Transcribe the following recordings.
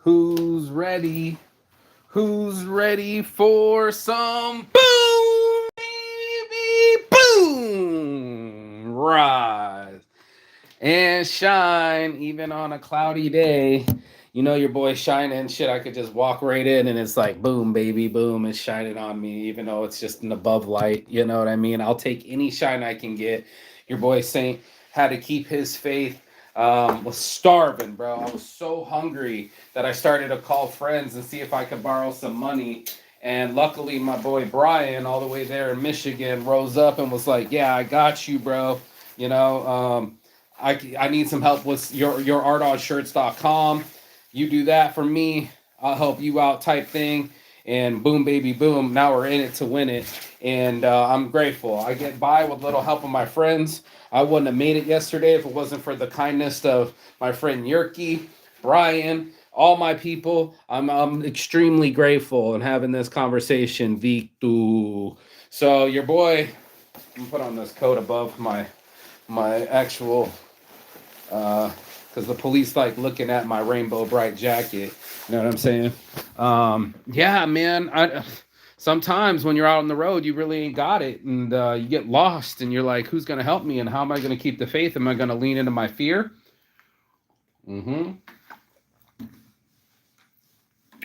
Who's ready? Who's ready for some boom, baby, boom? Rise and shine, even on a cloudy day. You know your boy shining shit. I could just walk right in and it's like boom, baby, boom, it's shining on me, even though it's just an above light. You know what I mean? I'll take any shine I can get. Your boy Saint had to keep his faith. Was starving, bro. I was so hungry that I started to call friends and see if I could borrow some money. And luckily, my boy Brian, all the way there in Michigan, rose up and was like, "Yeah, I got you, bro. You know, I need some help with your artonshirts.com. You do that for me, I'll help you out," type thing. And boom, baby, boom. Now we're in it to win it. And I'm grateful. I get by with little help of my friends. I wouldn't have made it yesterday if it wasn't for the kindness of my friend Yerky, Brian, all my people. I'm extremely grateful and having this conversation, Victor. So your boy, I'm gonna put on this coat above my actual because the police like looking at my rainbow bright jacket. You know what I'm saying? Yeah, man. Sometimes when you're out on the road, you really ain't got it, and you get lost, and you're like, "Who's gonna help me? And how am I gonna keep the faith? Am I gonna lean into my fear? Mm-hmm.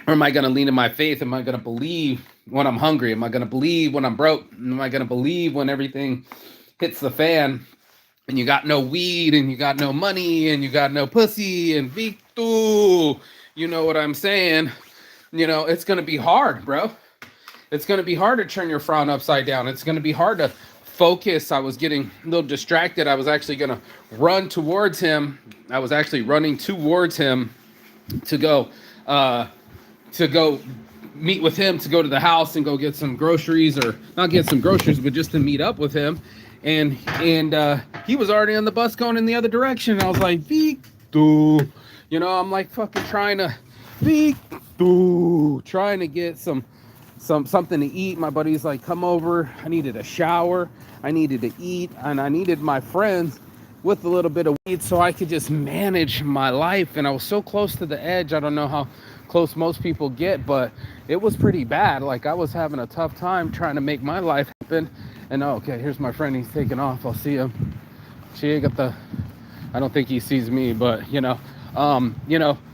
Or am I gonna lean into my faith? Am I gonna believe when I'm hungry? Am I gonna believe when I'm broke? Am I gonna believe when everything hits the fan?" And you got no weed, and you got no money, and you got no pussy, and Victor, you know what I'm saying? You know, it's gonna be hard, bro. It's gonna be hard to turn your frown upside down. It's gonna be hard to focus. I was getting a little distracted. I was actually gonna run towards him. I was actually running towards him to go to go meet with him, to go to the house and go get some groceries, or not get some groceries, but just to meet up with him. And he was already on the bus going in the other direction. I was like, Victor, you know, I'm like fucking trying to Victor, trying to get something to eat. My buddy's like, "Come over." I needed a shower, I needed to eat, and I needed my friends with a little bit of weed so I could just manage my life. And I was so close to the edge. I don't know how close most people get, but it was pretty bad. Like, I was having a tough time trying to make my life happen. And okay, here's my friend. He's taking off. I'll see him. She got the. I don't think he sees me, but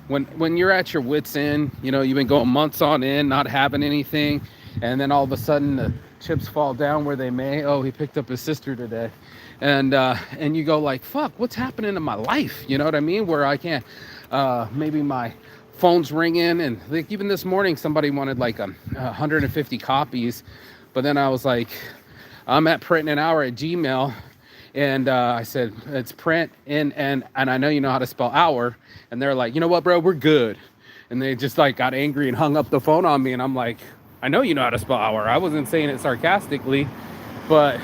when you're at your wits' end, you know, you've been going months on end, not having anything, and then all of a sudden the chips fall down where they may. Oh, he picked up his sister today, and you go like, fuck, what's happening in my life? You know what I mean? Where I can't. Maybe my phone's ringing, and like even this morning somebody wanted like 150 copies, but then I was like, I'm at print in an hour at Gmail, and I said it's print and I know you know how to spell hour, and they're like, you know what, bro, we're good, and they just like got angry and hung up the phone on me, and I'm like, I know you know how to spell hour. I wasn't saying it sarcastically, but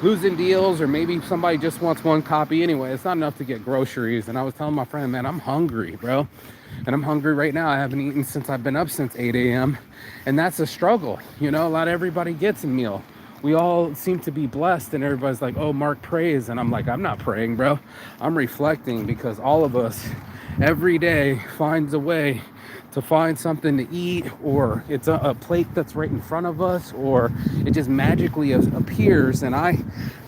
losing deals, or maybe somebody just wants one copy anyway. It's not enough to get groceries. And I was telling my friend, man, I'm hungry, bro. And I'm hungry right now. I haven't eaten since I've been up since 8 a.m. And that's a struggle. You know, not everybody gets a meal. We all seem to be blessed, and everybody's like, oh, Mark prays. And I'm like, I'm not praying, bro. I'm reflecting, because all of us every day finds a way to find something to eat, or it's a plate that's right in front of us, or it just magically appears. And I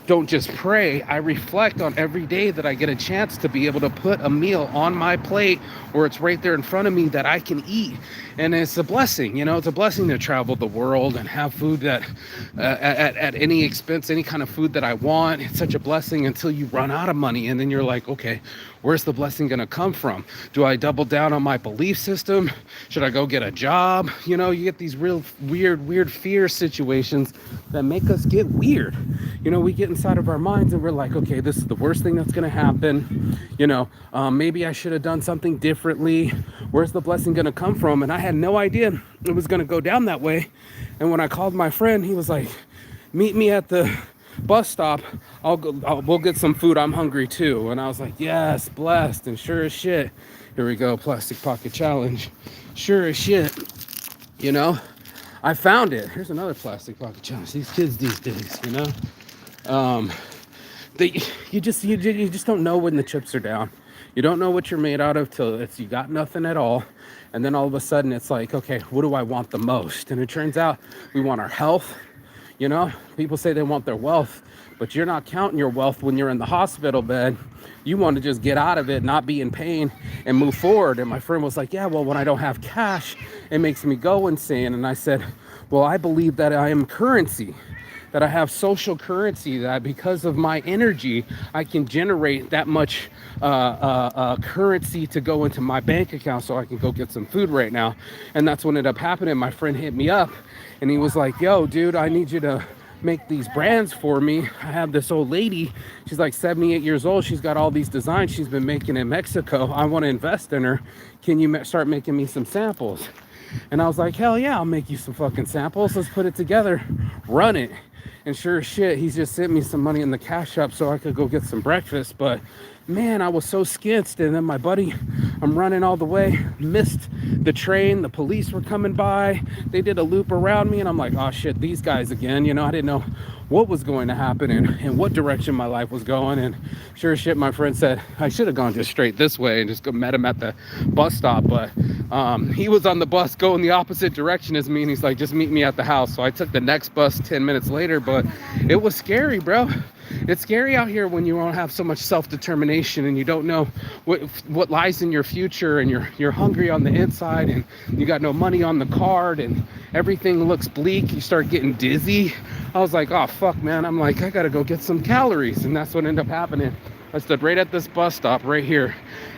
don't just pray, I reflect on every day that I get a chance to be able to put a meal on my plate, or it's right there in front of me that I can eat. And it's a blessing, you know, it's a blessing to travel the world and have food that at any expense, any kind of food that I want. It's such a blessing until you run out of money, and then you're like, okay, where's the blessing gonna come from? Do I double down on my belief system? Should I go get a job? You know, you get these real weird fear situations that make us get weird. You know, we get inside of our minds and we're like, okay, this is the worst thing that's gonna happen. You know, maybe I should have done something differently. Where's the blessing gonna come from? And I had no idea it was gonna go down that way. And when I called my friend, he was like, meet me at the bus stop. We'll get some food. I'm hungry too. And I was like, yes, blessed. And sure as shit, here we go, plastic pocket challenge. Sure as shit, you know, I found it. Here's another plastic pocket challenge. These kids these days, you know, you just don't know when the chips are down. You don't know what you're made out of till you got nothing at all. And then all of a sudden it's like, okay, what do I want the most? And it turns out we want our health. You know, people say they want their wealth, but you're not counting your wealth when you're in the hospital bed. You want to just get out of it, not be in pain, and move forward. And my friend was like, yeah, well, when I don't have cash, it makes me go insane. And I said, well, I believe that I am currency, that I have social currency, that because of my energy, I can generate that much currency to go into my bank account so I can go get some food right now. And that's what ended up happening. My friend hit me up and he was like, yo, dude, I need you to make these brands for me. I have this old lady, she's like 78 years old. She's got all these designs she's been making in Mexico. I want to invest in her. Can you start making me some samples? And I was like, hell yeah, I'll make you some fucking samples. Let's put it together, run it. And sure as shit, he's just sent me some money in the cash app so I could go get some breakfast. But man, I was so skitsed. And then my buddy, I'm running all the way, missed the train. The police were coming by. They did a loop around me. And I'm like, oh shit, these guys again. You know, I didn't know what was going to happen and what direction my life was going. And sure as shit, my friend said I should have gone just straight this way and just met him at the bus stop. But he was on the bus going the opposite direction as me. And he's like, just meet me at the house. So I took the next bus 10 minutes later. But it was scary, bro. It's scary out here when you don't have so much self-determination and you don't know what lies in your future, and you're hungry on the inside and you got no money on the card and everything looks bleak. You start getting dizzy. I was like, oh fuck, man. I'm like, I gotta go get some calories. And that's what ended up happening. I stood right at this bus stop right here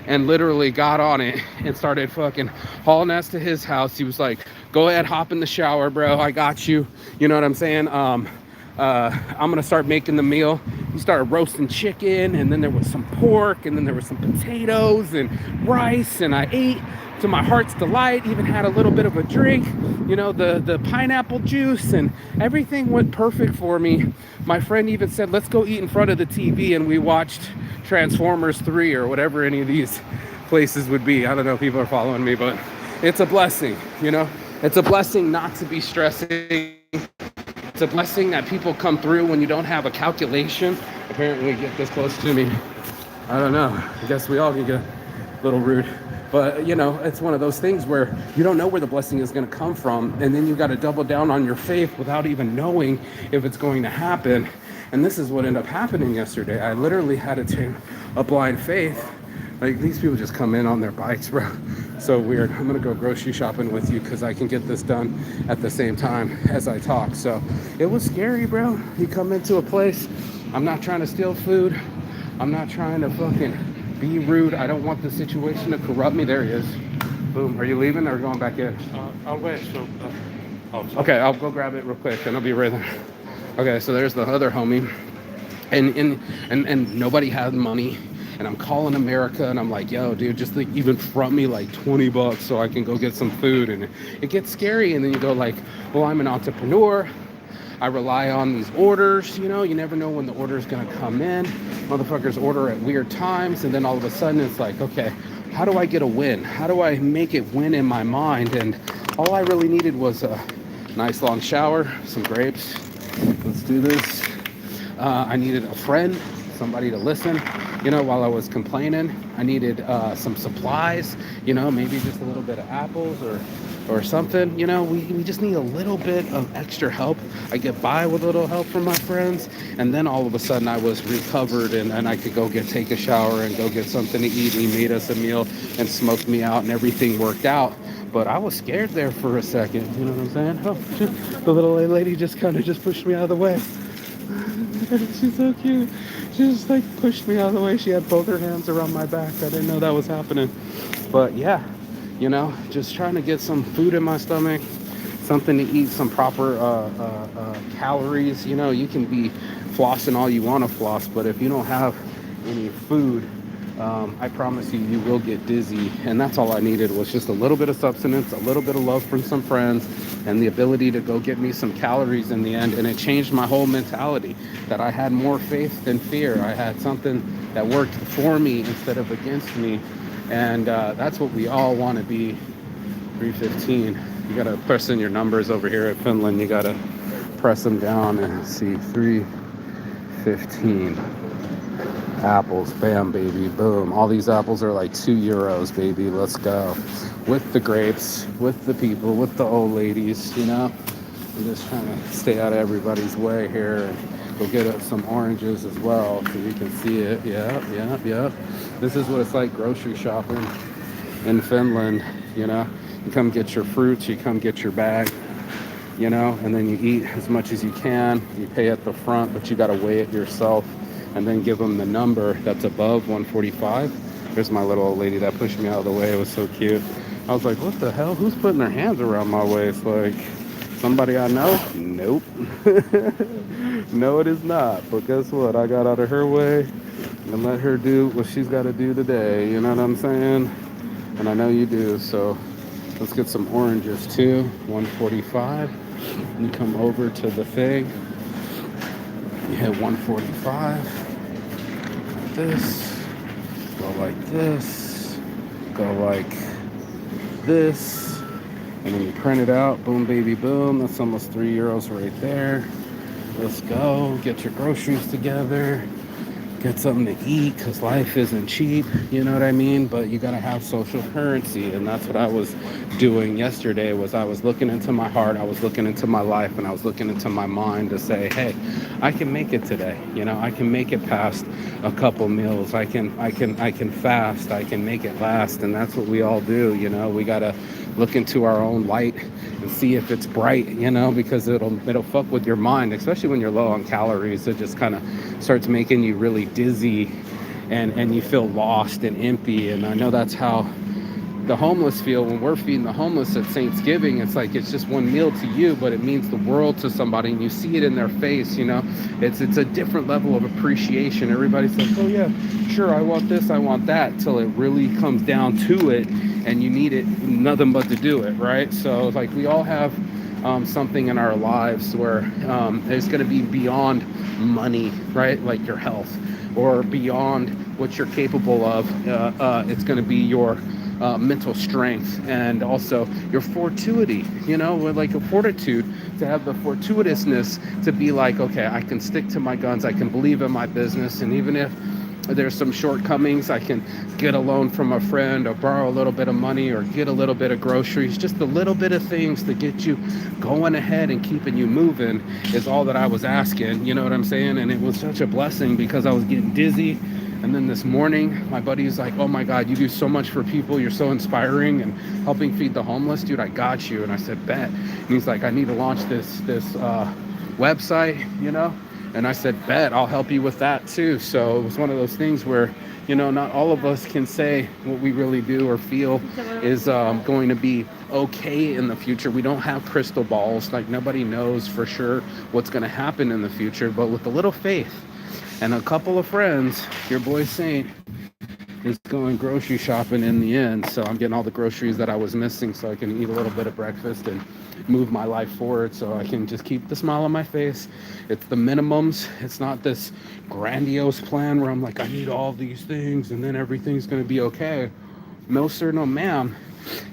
and literally got on it and started fucking hauling ass to his house. He was like, go ahead, hop in the shower, bro. I got you. You know what I'm saying? I'm gonna start making the meal. He started roasting chicken, and then there was some pork, and then there was some potatoes and rice, and I ate to my heart's delight. Even had a little bit of a drink, you know, the pineapple juice, and everything went perfect for me. My friend even said, let's go eat in front of the TV, and we watched Transformers 3 or whatever any of these places would be. I don't know if people are following me, but it's a blessing, you know. It's a blessing not to be stressing. It's a blessing that people come through when you don't have a calculation. Apparently get this close to me. I don't know. I guess we all can get a little rude. But, you know, it's one of those things where you don't know where the blessing is going to come from. And then you got to double down on your faith without even knowing if it's going to happen. And this is what ended up happening yesterday. I literally had to take a blind faith. Like, these people just come in on their bikes, bro. So weird. I'm gonna go grocery shopping with you because I can get this done at the same time as I talk. So it was scary, bro. You come into a place, I'm not trying to steal food. I'm not trying to fucking be rude. I don't want the situation to corrupt me. There he is. Boom. Are you leaving or going back in? I'll wait. So, okay, I'll go grab it real quick and I'll be right there. Okay, so there's the other homie. And nobody had money. And I'm calling America and I'm like, yo, dude, just like even front me like $20 so I can go get some food. And it gets scary. And then you go like, well, I'm an entrepreneur. I rely on these orders. You know, you never know when the order is going to come in. Motherfuckers order at weird times. And then all of a sudden it's like, okay, how do I get a win? How do I make it win in my mind? And all I really needed was a nice long shower, some grapes. Let's do this. I needed a friend, somebody to listen. You know, while I was complaining, I needed some supplies, you know, maybe just a little bit of apples or something. You know, we just need a little bit of extra help. I get by with a little help from my friends. And then all of a sudden I was recovered and I could go take a shower and go get something to eat. And he made us a meal and smoked me out and everything worked out. But I was scared there for a second. You know what I'm saying? Oh, the little lady just kind of just pushed me out of the way. She's so cute. She just like pushed me out of the way. She had both her hands around my back. I didn't know that was happening. But yeah, you know, just trying to get some food in my stomach, something to eat, some proper calories. You know, you can be flossing all you want to floss, but if you don't have any food, I promise you, you will get dizzy. And that's all I needed was just a little bit of substance, a little bit of love from some friends, and the ability to go get me some calories in the end. And it changed my whole mentality, that I had more faith than fear. I had something that worked for me instead of against me. And that's what we all want to be. 315. You got to press in your numbers over here at Finland. You got to press them down and see 315. Apples, bam, baby, boom. All these apples are like €2, baby. Let's go. With the grapes, with the people, with the old ladies, you know. I'm just trying to stay out of everybody's way here and go get us some oranges as well so you can see it. Yeah, yeah, yeah. This is what it's like grocery shopping in Finland, you know. You come get your fruits, you come get your bag, you know, and then you eat as much as you can. You pay at the front, but you got to weigh it yourself and then give them the number that's above 145. There's my little old lady that pushed me out of the way. It was so cute. I was like, what the hell? Who's putting their hands around my waist? Like, somebody I know? Nope. No, it is not. But guess what? I got out of her way and let her do what she's got to do today. You know what I'm saying? And I know you do. So let's get some oranges too. 145. You come over to the thing. You hit 145. Like this. Go like this. Go like this. And then you print it out. Boom, baby, boom. That's almost €3 right there. Let's go. Get your groceries together. Get something to eat, because life isn't cheap, you know what I mean? But you got to have social currency, and that's what I was doing yesterday. Was I was looking into my heart, I was looking into my life, and I was looking into my mind to say, hey, I can make it today. You know, I can make it past a couple meals. I can fast. I can make it last, and that's what we all do. You know, we got to look into our own light and see if it's bright, you know, because it'll fuck with your mind, especially when you're low on calories. It just kind of starts making you really dizzy and you feel lost and empty. And I know that's how the homeless feel when we're feeding the homeless at Thanksgiving. It's like it's just one meal to you, but it means the world to somebody, and you see it in their face. You know, it's a different level of appreciation. Everybody's like, oh yeah, sure, I want this, I want that, till it really comes down to it and you need it nothing but to do it, right? So like we all have something in our lives where it's going to be beyond money, right? Like your health, or beyond what you're capable of. It's going to be your mental strength, and also your fortuity, you know, like a fortitude, to have the fortuitousness to be like, okay, I can stick to my guns, I can believe in my business, and even if there's some shortcomings, I can get a loan from a friend, or borrow a little bit of money, or get a little bit of groceries. Just a little bit of things to get you going ahead and keeping you moving is all that I was asking, you know what I'm saying? And it was such a blessing, because I was getting dizzy. And then this morning, my buddy's like, oh my God, you do so much for people. You're so inspiring and helping feed the homeless. Dude, I got you. And I said, bet. And he's like, I need to launch this website, you know? And I said, bet, I'll help you with that too. So it was one of those things where, you know, not all of us can say what we really do or feel is going to be okay in the future. We don't have crystal balls. Like, nobody knows for sure what's going to happen in the future. But with a little faith and a couple of friends, your boy Saint is going grocery shopping in the end. So I'm getting all the groceries that I was missing so I can eat a little bit of breakfast and move my life forward, so I can just keep the smile on my face. It's the minimums. It's not this grandiose plan where I'm like, I need all these things and then everything's going to be okay. No sir, no ma'am.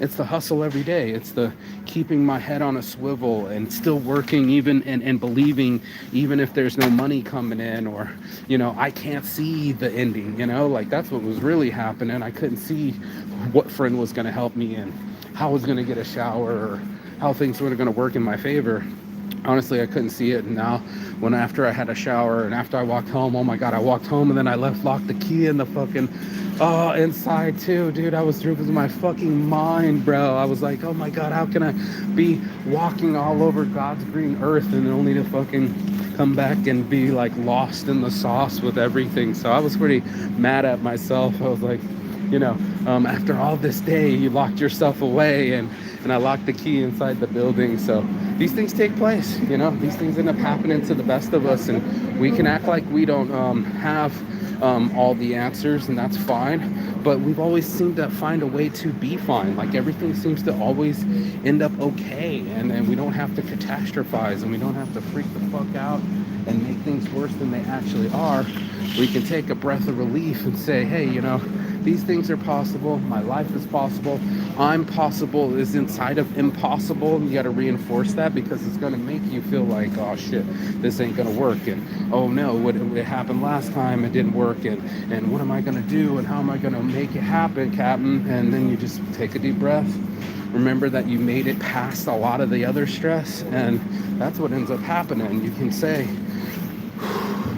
It's the hustle every day. It's the keeping my head on a swivel and still working, even and believing, even if there's no money coming in, or, you know, I can't see the ending, you know, like that's what was really happening. I couldn't see what friend was going to help me and how I was going to get a shower, or how things were going to work in my favor. Honestly, I couldn't see it. And now, when after I had a shower and after I walked home, oh my God, I walked home and then I locked the key in the fucking, inside too, dude. I was losing my fucking mind, bro. I was like, oh my God, how can I be walking all over God's green earth and only to fucking come back and be like lost in the sauce with everything? So I was pretty mad at myself. I was like, you know, after all this day, you locked yourself away, and I locked the key inside the building. So these things take place, you know, these things end up happening to the best of us, and we can act like we don't have all the answers, and that's fine. But we've always seemed to find a way to be fine. Like, everything seems to always end up okay, and we don't have to catastrophize, and we don't have to freak the fuck out and make things worse than they actually are. We can take a breath of relief and say, hey, you know, these things are possible. My life is possible. I'm possible is inside of impossible. You got to reinforce that because it's going to make you feel like, oh shit, this ain't going to work. And oh no, what it happened last time, it didn't work. And what am I going to do? And how am I going to make it happen, Captain? And then you just take a deep breath. Remember that you made it past a lot of the other stress. And that's what ends up happening. You can say,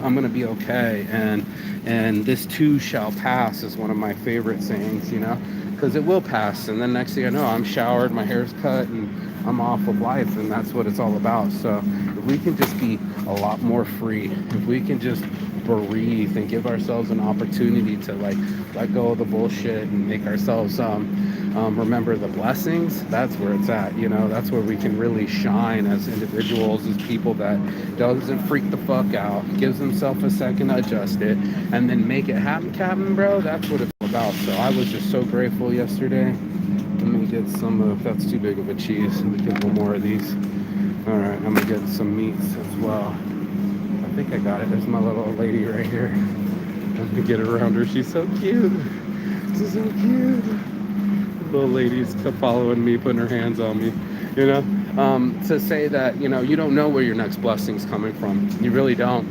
I'm going to be okay. And this too shall pass is one of my favorite sayings, you know, because it will pass. And then next thing I know, I'm showered, my hair's cut, and I'm off of life. And that's what it's all about. So if we can just be a lot more free, if we can just breathe and give ourselves an opportunity to like let go of the bullshit and make ourselves remember the blessings, that's where it's at, you know. That's where we can really shine as individuals, as people that doesn't freak the fuck out, gives himself a second to adjust it, and then make it happen, Captain, bro. That's what it's all about. So I was just so grateful yesterday. Let me get some of, that's too big of a cheese. Let me get one more of these. All right, I'm gonna get some meats as well. I think I got it. There's my little old lady right here. Let me get around her. She's so cute. She's so cute. Little lady's kept following me, putting her hands on me, you know, to say that, you know, you don't know where your next blessing's coming from. You really don't.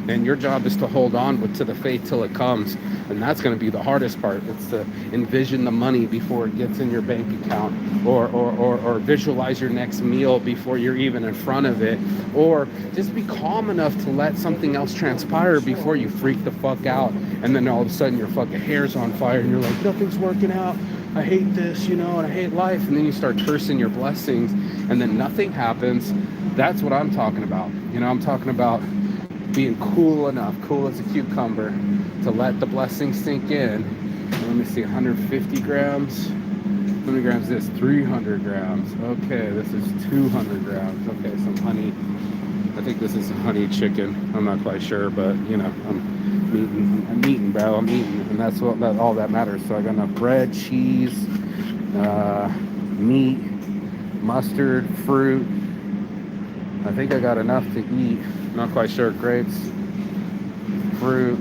And your job is to hold on to the faith till it comes. And that's going to be the hardest part. It's to envision the money before it gets in your bank account, or visualize your next meal before you're even in front of it, or just be calm enough to let something else transpire before you freak the fuck out. And then all of a sudden your fucking hair's on fire and you're like, nothing's working out. I hate this, you know, and I hate life. And then you start cursing your blessings and then nothing happens. That's what I'm talking about. You know, I'm talking about being cool enough, cool as a cucumber, to let the blessings sink in. Let me see, 150 grams. How many grams is this? 300 grams. Okay, this is 200 grams. Okay, some honey. I think this is honey chicken. I'm not quite sure, but you know, I'm eating, bro. I'm eating, and that's what all that matters. So I got enough bread, cheese, meat, mustard, fruit. I think I got enough to eat. Not quite sure. Grapes, fruit,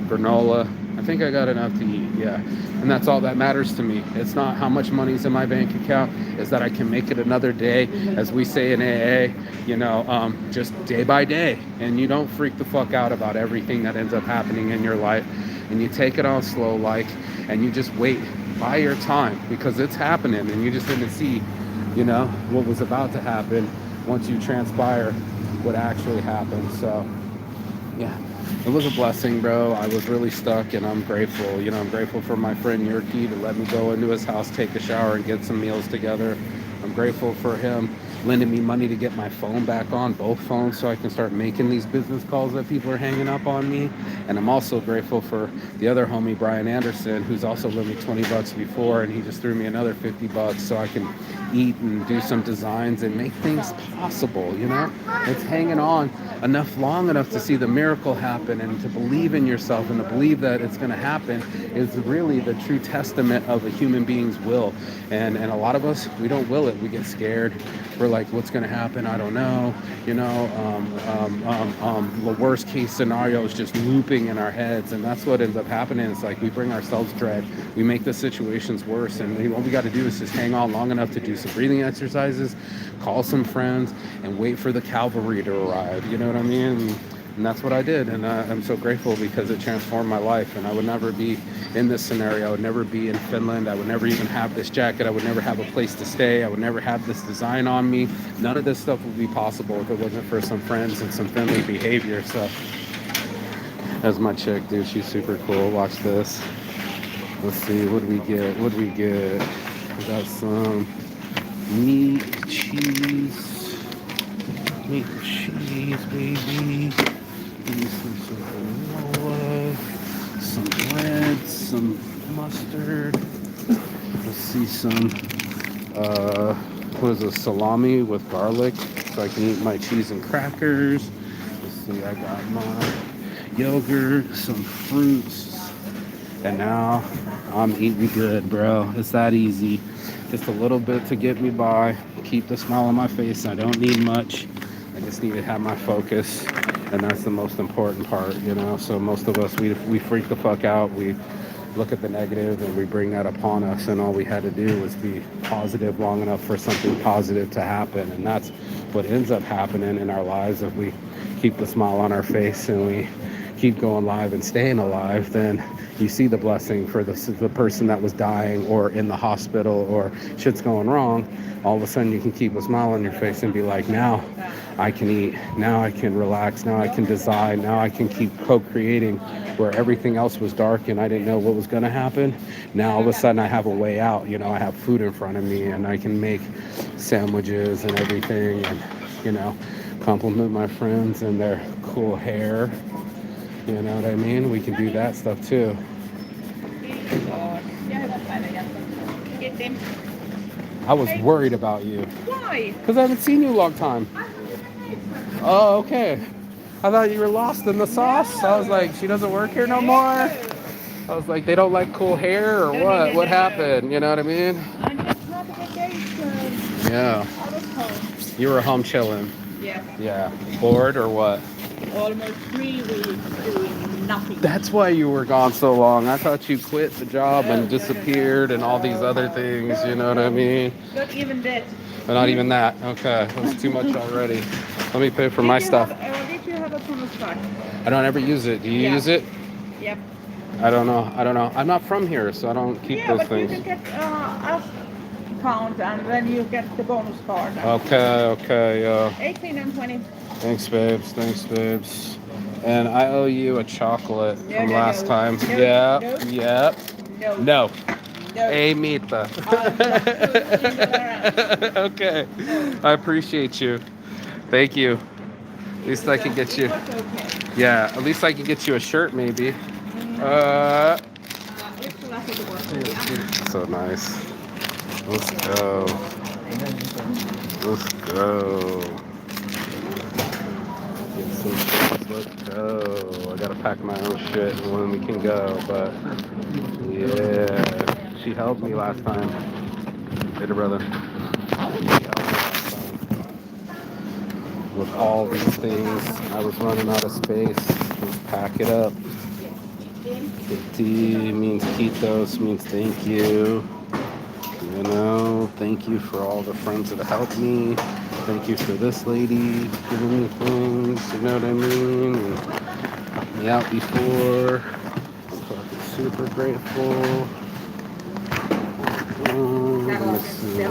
granola. I think I got enough to eat. Yeah. And that's all that matters to me. It's not how much money's in my bank account. It's that I can make it another day, as we say in AA, you know, just day by day. And you don't freak the fuck out about everything that ends up happening in your life. And you take it on slow, like, and you just wait by your time, because it's happening. And you just didn't see, you know, what was about to happen once you transpire what actually happened. So, yeah. It was a blessing, bro. I was really stuck, and I'm grateful. You know, I'm grateful for my friend Yurki to let me go into his house, take a shower, and get some meals together. I'm grateful for him lending me money to get my phone back on, both phones, so I can start making these business calls that people are hanging up on me. And I'm also grateful for the other homie, Brian Anderson, who's also lent me 20 bucks before, and he just threw me another 50 bucks so I can eat and do some designs and make things possible, you know? It's hanging on long enough to see the miracle happen, and to believe in yourself and to believe that it's going to happen is really the true testament of a human being's will. And a lot of us, we don't will it. We get scared. We're like, what's going to happen? I don't know. You know, the worst case scenario is just looping in our heads, and that's what ends up happening. It's like we bring ourselves dread. We make the situations worse, and what we got to do is just hang on long enough to do some breathing exercises, call some friends, and wait for the cavalry to arrive. You know what I mean? And that's what I did, and I'm so grateful because it transformed my life. And I would never be in this scenario. I would never be in Finland. I would never even have this jacket. I would never have a place to stay. I would never have this design on me. None of this stuff would be possible if it wasn't for some friends and some friendly behavior. So that's my chick, dude. She's super cool. Watch this. Let's see, what do we get? We got some meat, cheese, baby. Some granola, some bread, some mustard. Let's see, some what is this, salami with garlic, so I can eat my cheese and crackers. Let's see, I got my yogurt, some fruits, and now I'm eating good, bro. It's that easy. Just a little bit to get me by, keep the smile on my face. I don't need much. I just need to have my focus, and that's the most important part, you know. So most of us, we freak the fuck out. We look at the negative and we bring that upon us, and all we had to do was be positive long enough for something positive to happen. And that's what ends up happening in our lives. If we keep the smile on our face and we keep going live and staying alive, then you see the blessing for the person that was dying or in the hospital or shit's going wrong. All of a sudden you can keep a smile on your face and be like, now I can eat, now I can relax, now I can design, now I can keep co-creating where everything else was dark and I didn't know what was going to happen. Now all of a sudden I have a way out. You know, I have food in front of me and I can make sandwiches and everything, and, you know, compliment my friends and their cool hair. You know what I mean? We can do that stuff too. I was worried about you. Why? Because I haven't seen you in a long time. Oh, okay. I thought you were lost in the sauce. I was like, she doesn't work here no more. I was like, they don't like cool hair or what? What happened? You know what I mean? I just had a vacation. Yeah. I was home. You were home chilling. Yeah. Yeah. Bored or what? Almost 3 weeks doing nothing. That's why you were gone so long. I thought you quit the job and disappeared and all these other things, you know what I mean? Not even that. But not even that. Okay, that's too much already. Let me pay for my stuff. Did you have a promise card? I don't ever use it. Do you use it? Yep. I don't know. I'm not from here, so I don't keep those things. You can get us account and then you get the bonus card. Okay, 18 and 20. Thanks, babes. And I owe you a chocolate from last time. No, Yeah. No. No. Amita. Okay. I appreciate you. Thank you. At least I can get you. Yeah, at least I can get you a shirt maybe. So nice. Let's go. Get some shirts. Let's go. I gotta pack my own shit when we can go, but yeah. She helped me last time. Later, brother. She helped me last time. With all these things, I was running out of space. Just pack it up. Kiti means Kitos, means thank you. You know, thank you for all the friends that helped me. Thank you for this lady giving me things, you know what I mean? And helped me out before. I'm fucking super grateful. Let me see.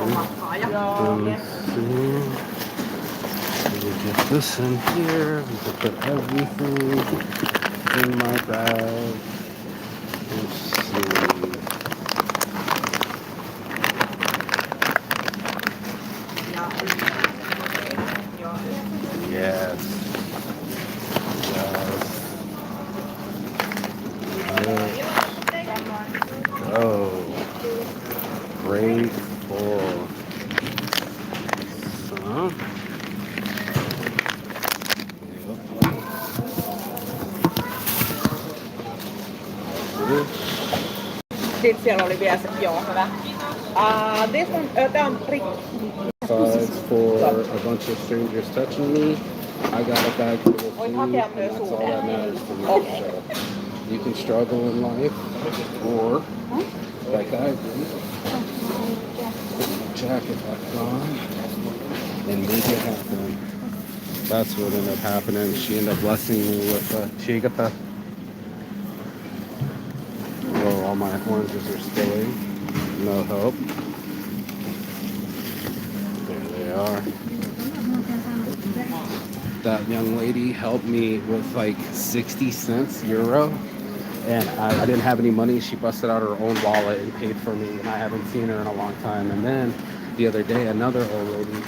We'll get this in here. We can put everything in my bag. Let's see. Yes. Oh. Grateful. So. Sitten siellä oli vielä se, joo, hyvä. This one, tää on Sides for a bunch of strangers touching me. I got a bag full of food, and that's all that matters to me. So you can struggle in life, or like I did, put my jacket back on and make it happen. That's what ended up happening. She ended up blessing me with she got the. Oh, all my oranges are spilling. No help. Are. That young lady helped me with like 60 cents euro, and I didn't have any money. She busted out her own wallet and paid for me, and I haven't seen her in a long time. And then the other day, another old lady,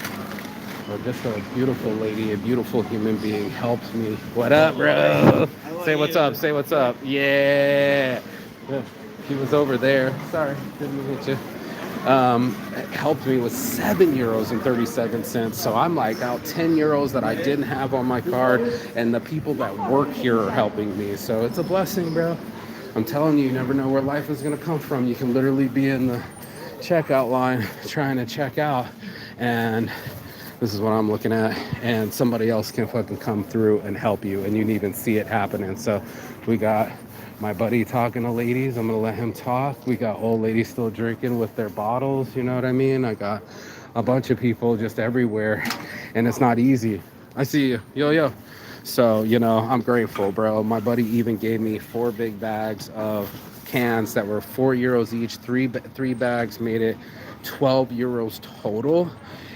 or just a beautiful lady, a beautiful human being, helped me. What up, bro? Say what's up. Say what's up. Yeah. She was over there. Sorry, didn't meet you. Helped me with 7 euros and 37 cents. So I'm like out 10 euros that I didn't have on my card, and the people that work here are helping me. So it's a blessing, bro. I'm telling you, you never know where life is going to come from. You can literally be in the checkout line trying to check out, and this is what I'm looking at, and somebody else can fucking come through and help you, and you didn't even see it happening. So we got my buddy talking to ladies. I'm gonna let him talk. We got old ladies still drinking with their bottles, you know what I mean? I got a bunch of people just everywhere, and it's not easy. I see you. Yo, yo. So, I'm grateful, bro. My buddy even gave me 4 big bags of cans that were €4 each. Three bags made it €12 total.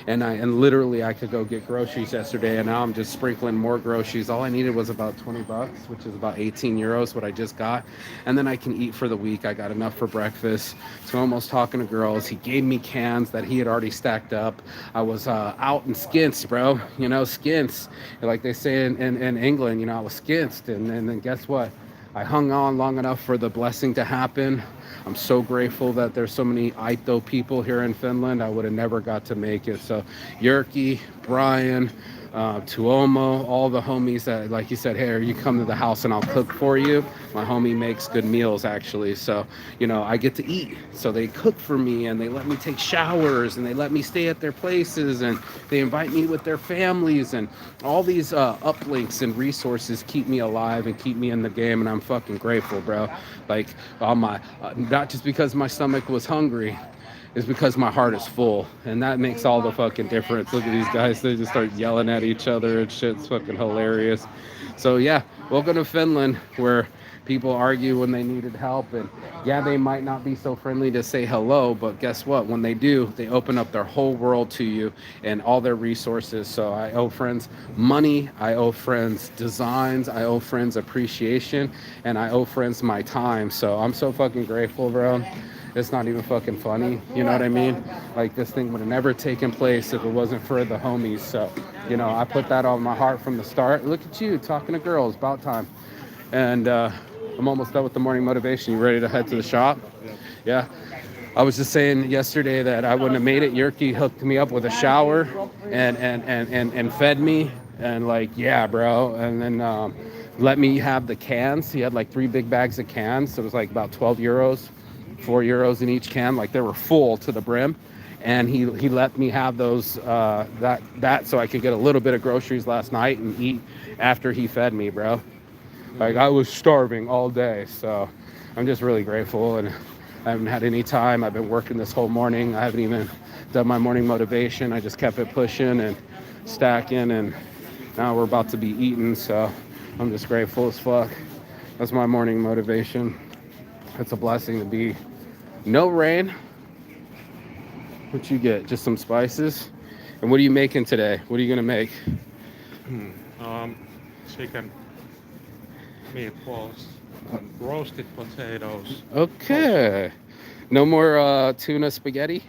And literally I could go get groceries yesterday, and now I'm just sprinkling more groceries. All I needed was about $20, which is about €18 what I just got, and then I can eat for the week. I got enough for breakfast. So almost talking to girls, he gave me cans that he had already stacked up. I was out in skints, bro. Skints, like they say in England. I was skinsed, and then guess what? I hung on long enough for the blessing to happen. I'm so grateful that there's so many Aito people here in Finland. I would have never got to make it. So Yerky, Brian, Tuomo, all the homies that, like you said, hey, you come to the house and I'll cook for you. My homie makes good meals, actually. So, I get to eat. So they cook for me, and they let me take showers, and they let me stay at their places, and they invite me with their families, and all these uplinks and resources keep me alive and keep me in the game. And I'm fucking grateful, bro. Like, not just because my stomach was hungry, is because my heart is full, and that makes all the fucking difference. Look at these guys, they just start yelling at each other and shit's fucking hilarious. So yeah, welcome to Finland, where people argue when they needed help, and yeah, they might not be so friendly to say hello, but guess what? When they do, they open up their whole world to you and all their resources. So I owe friends money, I owe friends designs, I owe friends appreciation, and I owe friends my time. So I'm so fucking grateful, bro. It's not even fucking funny, you know what I mean? Like, this thing would have never taken place if it wasn't for the homies. So, I put that on my heart from the start. Look at you talking to girls, about time. And I'm almost done with the morning motivation. You ready to head to the shop? Yeah. I was just saying yesterday that I wouldn't have made it. Yerky hooked me up with a shower and fed me, and like, yeah, bro. And then let me have the cans. He had like 3 big bags of cans. So it was like about €12. €4 in each can, like they were full to the brim, and he let me have those that so I could get a little bit of groceries last night and eat after he fed me, bro. Like, I was starving all day. So I'm just really grateful, and I haven't had any time. I've been working this whole morning. I haven't even done my morning motivation. I just kept it pushing and stacking, and now we're about to be eating. So I'm just grateful as fuck. That's my morning motivation. It's a blessing to be no rain. What you get? Just some spices. And what are you making today? What are you gonna make? Chicken, meatballs, roasted potatoes. Okay. No more tuna spaghetti?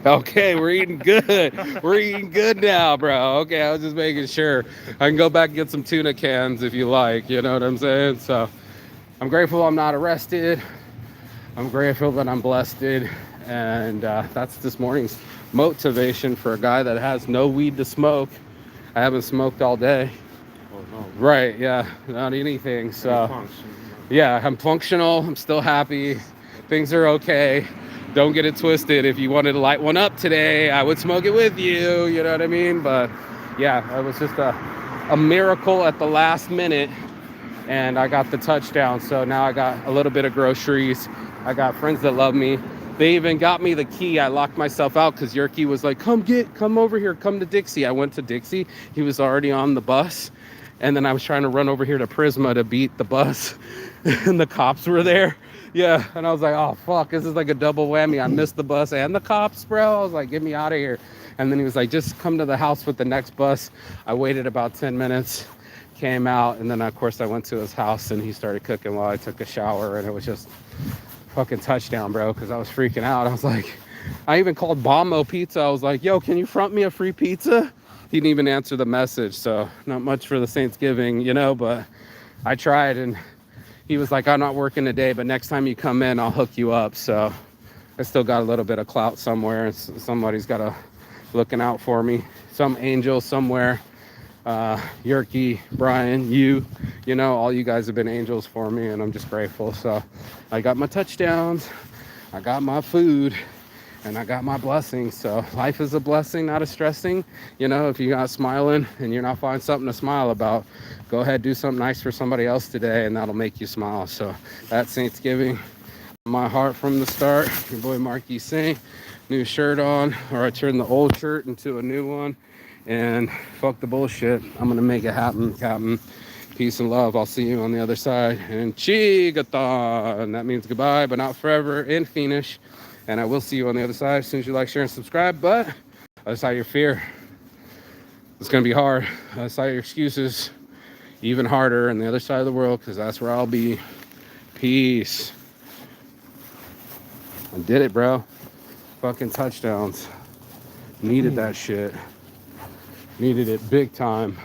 Okay, we're eating good. We're eating good now, bro. Okay, I was just making sure. I can go back and get some tuna cans if you like. You know what I'm saying? So I'm grateful I'm not arrested. I'm grateful that I'm blessed. And that's this morning's motivation for a guy that has no weed to smoke. I haven't smoked all day. Oh no. Right, yeah, not anything. So yeah, I'm functional. I'm still happy. Things are okay. Don't get it twisted. If you wanted to light one up today, I would smoke it with you. You know what I mean? But yeah, it was just a miracle at the last minute, and I got the touchdown. So now I got a little bit of groceries. I got friends that love me. They even got me the key. I locked myself out because Yerky was like, come over here, come to Dixie. I went to Dixie. He was already on the bus. And then I was trying to run over here to Prisma to beat the bus. And the cops were there. Yeah. And I was like, oh, fuck, this is like a double whammy. I missed the bus and the cops, bro. I was like, get me out of here. And then he was like, just come to the house with the next bus. I waited about 10 minutes, came out. And then, of course, I went to his house and he started cooking while I took a shower. And it was just fucking touchdown, bro, because I was freaking out. I was like, I even called Bombo Pizza. I was like, yo, can you front me a free pizza? He didn't even answer the message. So not much for the Thanksgiving, but I tried, and he was like, I'm not working today, but next time you come in, I'll hook you up. So I still got a little bit of clout somewhere. Somebody's got a looking out for me. Some angel somewhere. Yerky, Brian, all you guys have been angels for me, and I'm just grateful. So I got my touchdowns, I got my food, and I got my blessing. So life is a blessing, not a stressing. You know, if you're not smiling and you're not finding something to smile about, go ahead, do something nice for somebody else today, and that'll make you smile. So that's Thanksgiving. My heart from the start. Your boy Marky Sing. New shirt on, or I turned the old shirt into a new one. And fuck the bullshit. I'm gonna make it happen, Captain. Peace and love. I'll see you on the other side. And Chigathon. That means goodbye, but not forever in Phoenix. And I will see you on the other side as soon as you like, share, and subscribe. But other side of your fear, it's gonna be hard. Other side of your excuses, even harder. And the other side of the world, because that's where I'll be. Peace. I did it, bro. Fucking touchdowns. Needed that shit. Needed it big time.